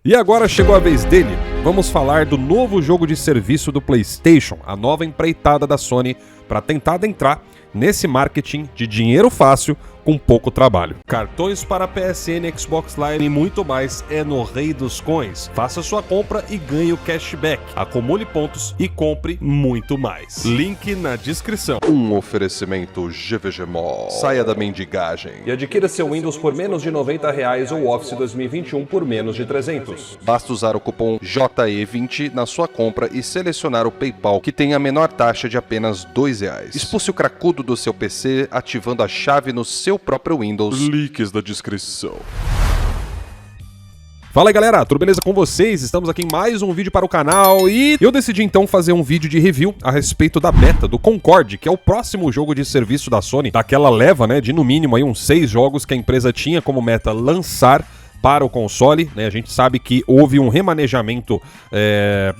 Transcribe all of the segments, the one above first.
E agora chegou a vez dele. Vamos falar do novo jogo de serviço do PlayStation, a nova empreitada da Sony para tentar adentrar nesse marketing de dinheiro fácil com pouco trabalho. Cartões para PSN, Xbox Live e muito mais é no Rei dos Coins. Faça sua compra e ganhe o cashback. Acumule pontos e compre muito mais. Link na descrição. Um oferecimento GVG Mall. Saia da mendigagem E adquira seu Windows por menos de R$90 ou Office 2021 por menos de 300. Basta usar o cupom JE20 na sua compra e selecionar o PayPal, que tem a menor taxa de apenas R$2. Expulse o cracudo do seu PC ativando a chave no seu próprio Windows. Links da descrição. Fala aí galera, tudo beleza com vocês? Estamos aqui em mais um vídeo para o canal e eu decidi então fazer um vídeo de review a respeito da beta do Concord, que é o próximo jogo de serviço da Sony, daquela leva, né, de no mínimo aí uns 6 jogos que a empresa tinha como meta lançar para o console, né? A gente sabe que houve um remanejamento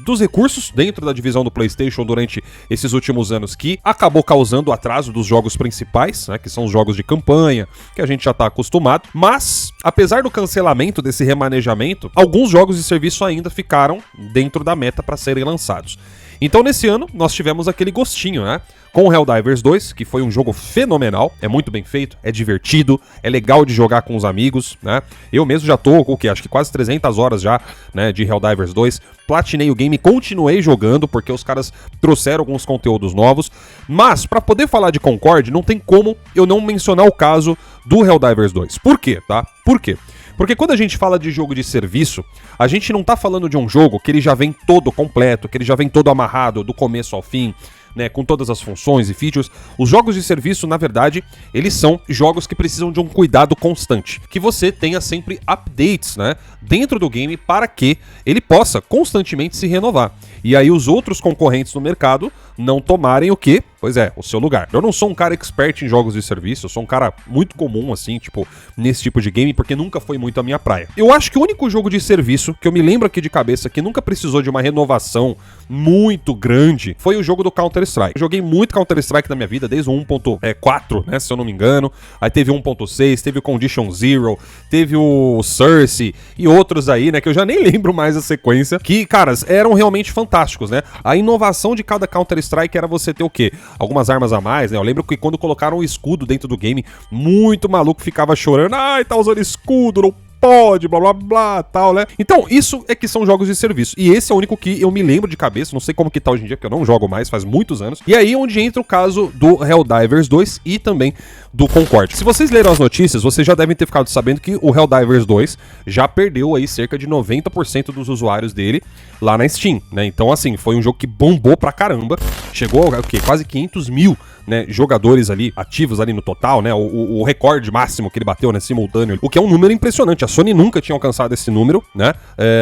dos recursos dentro da divisão do PlayStation durante esses últimos anos que acabou causando o atraso dos jogos principais, né? Que são os jogos de campanha, que a gente já está acostumado. Mas, apesar do cancelamento desse remanejamento, alguns jogos de serviço ainda ficaram dentro da meta para serem lançados. Então nesse ano nós tivemos aquele gostinho, né? Com o Helldivers 2, que foi um jogo fenomenal, é muito bem feito, é divertido, é legal de jogar com os amigos, né? Eu mesmo já tô com o quê? Acho que quase 300 horas já, né, de Helldivers 2. Platinei o game, continuei jogando, porque os caras trouxeram alguns conteúdos novos. Mas, pra poder falar de Concord, não tem como eu não mencionar o caso do Helldivers 2. Por quê, tá? Por quê? Porque quando a gente fala de jogo de serviço, a gente não tá falando de um jogo que ele já vem todo completo, que ele já vem todo amarrado do começo ao fim, né, com todas as funções e features. Os jogos de serviço, na verdade, eles são jogos que precisam de um cuidado constante, que você tenha sempre updates, né, dentro do game para que ele possa constantemente se renovar. E aí os outros concorrentes no mercado não tomarem o quê? Pois é, o seu lugar. Eu não sou um cara expert em jogos de serviço, eu sou um cara muito comum, assim, tipo, nesse tipo de game, porque nunca foi muito a minha praia. Eu acho que o único jogo de serviço que eu me lembro aqui de cabeça que nunca precisou de uma renovação muito grande foi o jogo do Counter-Strike. Eu joguei muito Counter-Strike na minha vida, desde o 1.4, né, se eu não me engano. Aí teve o 1.6, teve o Condition Zero, teve o Source e outros aí, né, que eu já nem lembro mais a sequência, que, caras, eram realmente fantásticos, né? A inovação de cada Counter-Strike era você ter o quê? Algumas armas a mais, né? Eu lembro que quando colocaram o escudo dentro do game, muito maluco ficava chorando. Ai, tá usando escudo, não pode, blá blá blá, tal, né? Então, isso é que são jogos de serviço. E esse é o único que eu me lembro de cabeça, não sei como que tá hoje em dia, porque eu não jogo mais, faz muitos anos. E aí onde entra o caso do Helldivers 2 e também do Concord. Se vocês leram as notícias, vocês já devem ter ficado sabendo que o Helldivers 2 já perdeu aí cerca de 90% dos usuários dele lá na Steam, né? Então, assim, foi um jogo que bombou pra caramba. Chegou a quase 500 mil, né, jogadores ali, ativos ali no total, né? O recorde máximo que ele bateu, né, simultâneo, o que é um número impressionante. A Sony nunca tinha alcançado esse número, né,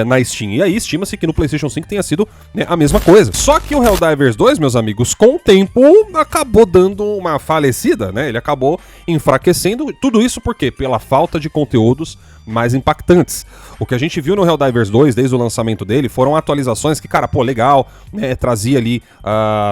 na Steam. E aí estima-se que no PlayStation 5 tenha sido, né, a mesma coisa. Só que o Helldivers 2, meus amigos, com o tempo acabou dando uma falecida, né? Ele acabou enfraquecendo. Tudo isso por quê? Pela falta de conteúdos mais impactantes. O que a gente viu no Helldivers 2 desde o lançamento dele foram atualizações que, cara, pô, legal, né, trazia ali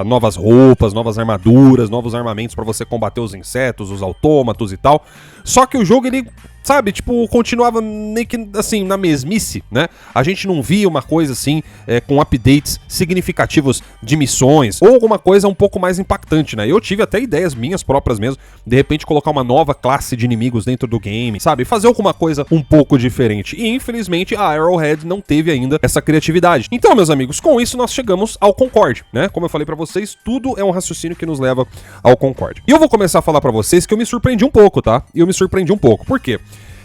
novas roupas, novas armaduras, novos armamentos pra você combater os insetos, os autômatos e tal. Só que o jogo, ele, sabe, tipo, continuava meio que, assim, na mesmice, né? A gente não via uma coisa, assim, com updates significativos de missões, ou alguma coisa um pouco mais impactante, né? Eu tive até ideias minhas próprias mesmo, de repente colocar uma nova classe de inimigos dentro do game, sabe? Fazer alguma coisa um pouco diferente. E, infelizmente, a Arrowhead não teve ainda essa criatividade. Então, meus amigos, com isso nós chegamos ao Concord, né? Como eu falei pra vocês, tudo é um raciocínio que nos leva ao Concord. E eu vou começar a falar pra vocês que eu me surpreendi um pouco, tá? E eu me surpreendi um pouco. Por quê?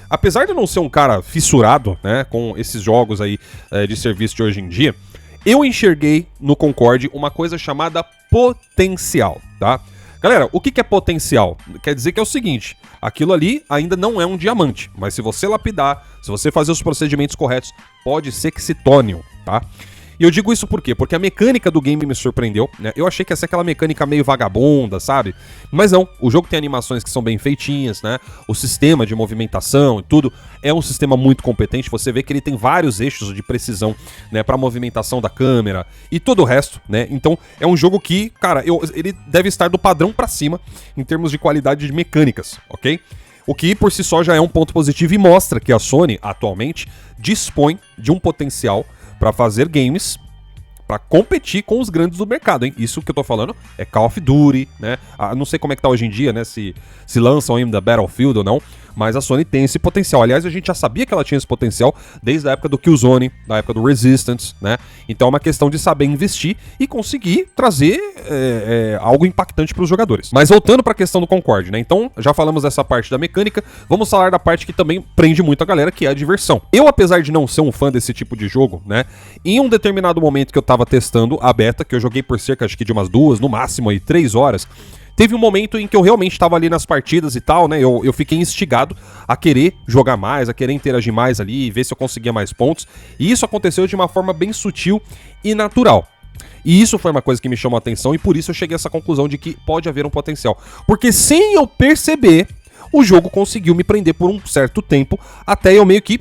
Apesar de eu não ser um cara fissurado, né, com esses jogos aí de serviço de hoje em dia, eu enxerguei no Concord uma coisa chamada potencial, tá? Galera, o que é potencial? Quer dizer que é o seguinte, aquilo ali ainda não é um diamante, mas se você lapidar, se você fazer os procedimentos corretos, pode ser que se torne, tá? E eu digo isso por quê? Porque a mecânica do game me surpreendeu, né? Eu achei que ia ser aquela mecânica meio vagabunda, sabe? Mas não, o jogo tem animações que são bem feitinhas, né? O sistema de movimentação e tudo é um sistema muito competente. Você vê que ele tem vários eixos de precisão, né? Pra movimentação da câmera e todo o resto, né? Então é um jogo que, cara, ele deve estar do padrão pra cima em termos de qualidade de mecânicas, ok? O que por si só já é um ponto positivo e mostra que a Sony, atualmente, dispõe de um potencial para fazer games para competir com os grandes do mercado, hein? Isso que eu tô falando é Call of Duty, né? Não sei como é que tá hoje em dia, né? Se lançam ainda Battlefield ou não, mas a Sony tem esse potencial. Aliás, a gente já sabia que ela tinha esse potencial desde a época do Killzone, da época do Resistance, né? Então é uma questão de saber investir e conseguir trazer algo impactante para os jogadores. Mas voltando para a questão do Concorde, né? Então, já falamos dessa parte da mecânica, vamos falar da parte que também prende muito a galera, que é a diversão. Eu, apesar de não ser um fã desse tipo de jogo, né? Em um determinado momento que eu tava testando a beta, que eu joguei por cerca, acho que de umas 2, no máximo aí 3 horas, teve um momento em que eu realmente estava ali nas partidas e tal, né? Eu fiquei instigado a querer jogar mais, a querer interagir mais ali, ver se eu conseguia mais pontos. E isso aconteceu de uma forma bem sutil e natural. E isso foi uma coisa que me chamou a atenção e por isso eu cheguei a essa conclusão de que pode haver um potencial. Porque sem eu perceber, o jogo conseguiu me prender por um certo tempo, até eu meio que,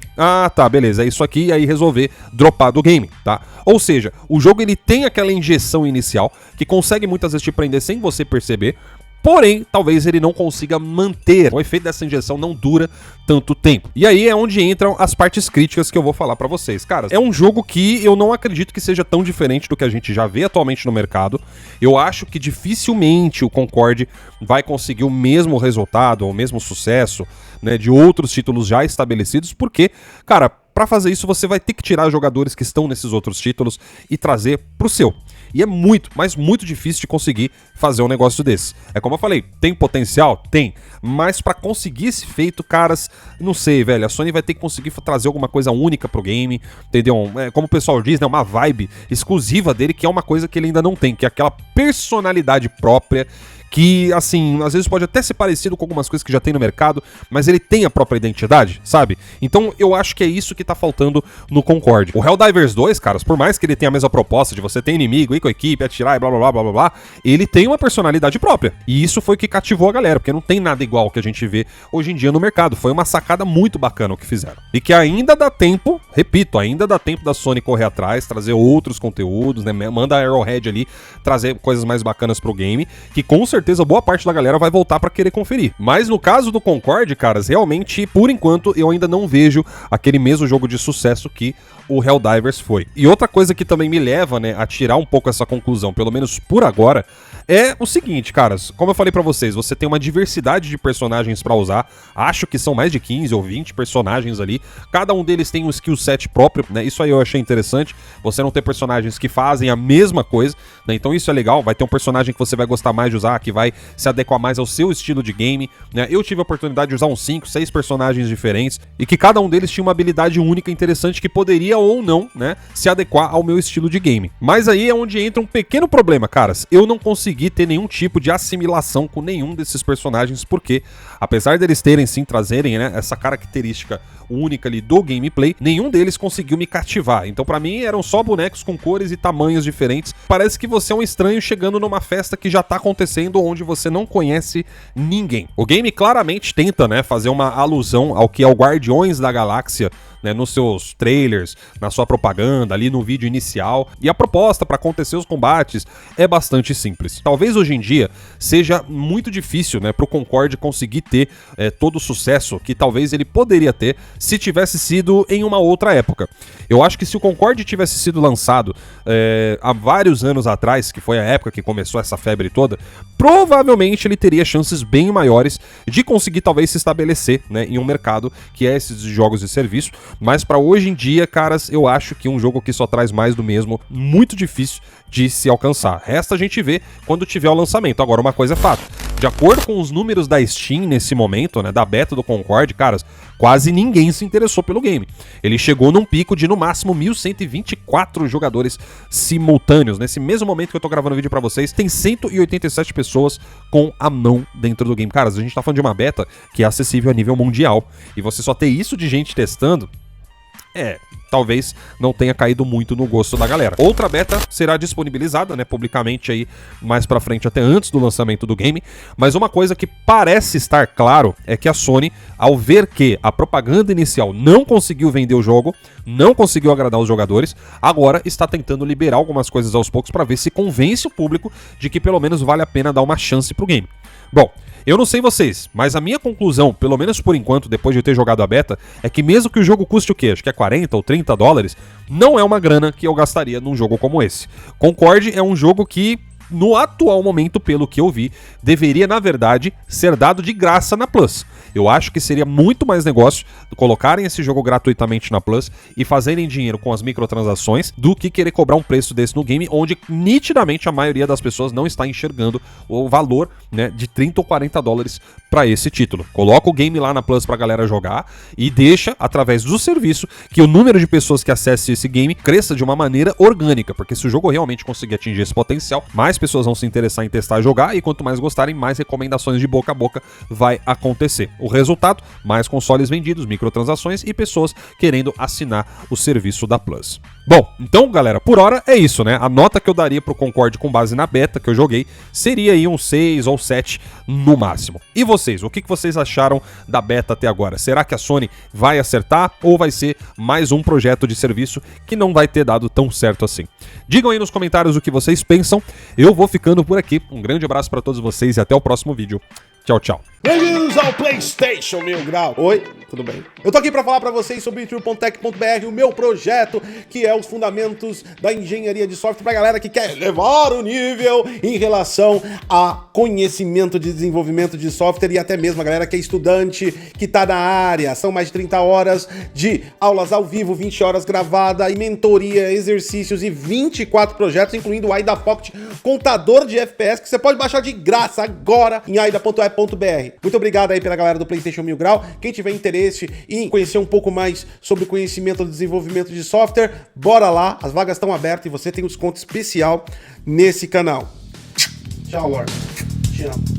tá, beleza, é isso aqui, e aí resolver dropar do game, tá? Ou seja, o jogo ele tem aquela injeção inicial, que consegue muitas vezes te prender sem você perceber, porém, talvez ele não consiga manter. O efeito dessa injeção não dura tanto tempo. E aí é onde entram as partes críticas que eu vou falar pra vocês. Cara, é um jogo que eu não acredito que seja tão diferente do que a gente já vê atualmente no mercado. Eu acho que dificilmente o Concorde vai conseguir o mesmo resultado, o mesmo sucesso, né, de outros títulos já estabelecidos, porque, cara, pra fazer isso você vai ter que tirar jogadores que estão nesses outros títulos e trazer pro seu. E é muito, mas muito difícil de conseguir fazer um negócio desse. É como eu falei, tem potencial? Tem. Mas pra conseguir esse feito, caras, não sei, velho, a Sony vai ter que conseguir trazer alguma coisa única pro game, entendeu? Como o pessoal diz, né, uma vibe exclusiva dele, que é uma coisa que ele ainda não tem, que é aquela personalidade própria, que, assim, às vezes pode até ser parecido com algumas coisas que já tem no mercado, mas ele tem a própria identidade, sabe? Então eu acho que é isso que tá faltando no Concorde. O Helldivers 2, caras, por mais que ele tenha a mesma proposta de você ter inimigo, ir com a equipe, atirar e blá blá blá blá blá blá, ele tem uma personalidade própria. E isso foi o que cativou a galera, porque não tem nada igual que a gente vê hoje em dia no mercado. Foi uma sacada muito bacana o que fizeram. E que ainda dá tempo, repito, ainda dá tempo da Sony correr atrás, trazer outros conteúdos, né? Manda a Arrowhead ali, trazer coisas mais bacanas pro game, que com certeza boa parte da galera vai voltar pra querer conferir. Mas no caso do Concorde, caras, realmente, por enquanto, eu ainda não vejo aquele mesmo jogo de sucesso que o Helldivers foi. E outra coisa que também me leva, né, a tirar um pouco essa conclusão, pelo menos por agora, é o seguinte, caras, como eu falei pra vocês, você tem uma diversidade de personagens pra usar, acho que são mais de 15 ou 20 personagens ali, cada um deles tem um skill set próprio, né, isso aí eu achei interessante, você não ter personagens que fazem a mesma coisa, né, então isso é legal, vai ter um personagem que você vai gostar mais de usar, que vai se adequar mais ao seu estilo de game, né, eu tive a oportunidade de usar uns 5, 6 personagens diferentes, e que cada um deles tinha uma habilidade única interessante que poderia ou não, né, se adequar ao meu estilo de game. Mas aí é onde entra um pequeno problema, caras, eu não consegui ter nenhum tipo de assimilação com nenhum desses personagens, porque apesar deles terem sim, trazerem, né, essa característica única ali do gameplay, nenhum deles conseguiu me cativar. Então pra mim eram só bonecos com cores e tamanhos diferentes. Parece que você é um estranho chegando numa festa que já tá acontecendo onde você não conhece ninguém. O game claramente tenta, né, fazer uma alusão ao que é o Guardiões da Galáxia, né, nos seus trailers, na sua propaganda, ali no vídeo inicial. E a proposta para acontecer os combates é bastante simples. Talvez hoje em dia seja muito difícil, né, pro Concorde conseguir ter todo o sucesso que talvez ele poderia ter se tivesse sido em uma outra época. Eu acho que se o Concorde tivesse sido lançado há vários anos atrás, que foi a época que começou essa febre toda, provavelmente ele teria chances bem maiores de conseguir talvez se estabelecer, né, em um mercado que é esses jogos de serviço. Mas pra hoje em dia, caras, eu acho que um jogo que só traz mais do mesmo, muito difícil de se alcançar. Resta a gente ver quando tiver o lançamento. Agora, uma coisa é fato. De acordo com os números da Steam nesse momento, né, da beta do Concorde, caras, quase ninguém se interessou pelo game. Ele chegou num pico de, no máximo, 1.124 jogadores simultâneos. Nesse mesmo momento que eu tô gravando o vídeo pra vocês, tem 187 pessoas com a mão dentro do game. Caras, a gente tá falando de uma beta que é acessível a nível mundial. E você só ter isso de gente testando, talvez não tenha caído muito no gosto da galera. Outra beta será disponibilizada, né, publicamente aí mais pra frente, até antes do lançamento do game, mas uma coisa que parece estar claro é que a Sony, ao ver que a propaganda inicial não conseguiu vender o jogo, não conseguiu agradar os jogadores, agora está tentando liberar algumas coisas aos poucos pra ver se convence o público de que pelo menos vale a pena dar uma chance pro game. Bom, eu não sei vocês, mas a minha conclusão, pelo menos por enquanto, depois de eu ter jogado a beta, é que mesmo que o jogo custe o quê? Acho que é 40 ou 30 dólares, não é uma grana que eu gastaria num jogo como esse. Concorde é um jogo que, no atual momento, pelo que eu vi, deveria, na verdade, ser dado de graça na Plus. Eu acho que seria muito mais negócio colocarem esse jogo gratuitamente na Plus e fazerem dinheiro com as microtransações do que querer cobrar um preço desse no game, onde nitidamente a maioria das pessoas não está enxergando o valor, né, de 30 ou 40 dólares para esse título. Coloca o game lá na Plus pra galera jogar e deixa, através do serviço, que o número de pessoas que acessem esse game cresça de uma maneira orgânica, porque se o jogo realmente conseguir atingir esse potencial, mais pessoas vão se interessar em testar e jogar, e quanto mais gostarem, mais recomendações de boca a boca vai acontecer. O resultado, mais consoles vendidos, microtransações e pessoas querendo assinar o serviço da Plus. Bom, então galera, por hora é isso, né? A nota que eu daria pro Concorde com base na beta que eu joguei seria aí um 6 ou 7 no máximo. E vocês, o que vocês acharam da beta até agora? Será que a Sony vai acertar ou vai ser mais um projeto de serviço que não vai ter dado tão certo assim? Digam aí nos comentários o que vocês pensam. Eu vou ficando por aqui. Um grande abraço para todos vocês e até o próximo vídeo. Tchau, tchau. Bem-vindos ao PlayStation 1000 Grau. Oi, tudo bem? Eu tô aqui pra falar pra vocês sobre o True.tech.br, o meu projeto, que é os fundamentos da engenharia de software pra galera que quer elevar o nível em relação a conhecimento de desenvolvimento de software e até mesmo a galera que é estudante, que tá na área. São mais de 30 horas de aulas ao vivo, 20 horas gravada e mentoria, exercícios e 24 projetos, incluindo o AIDA Pocket, contador de FPS, que você pode baixar de graça agora em aida.app.br. Muito obrigado aí pela galera do PlayStation 1000 Grau. Quem tiver interesse em conhecer um pouco mais sobre conhecimento do desenvolvimento de software, bora lá, as vagas estão abertas e você tem um desconto especial nesse canal. Tchau, Lorde. Te amo.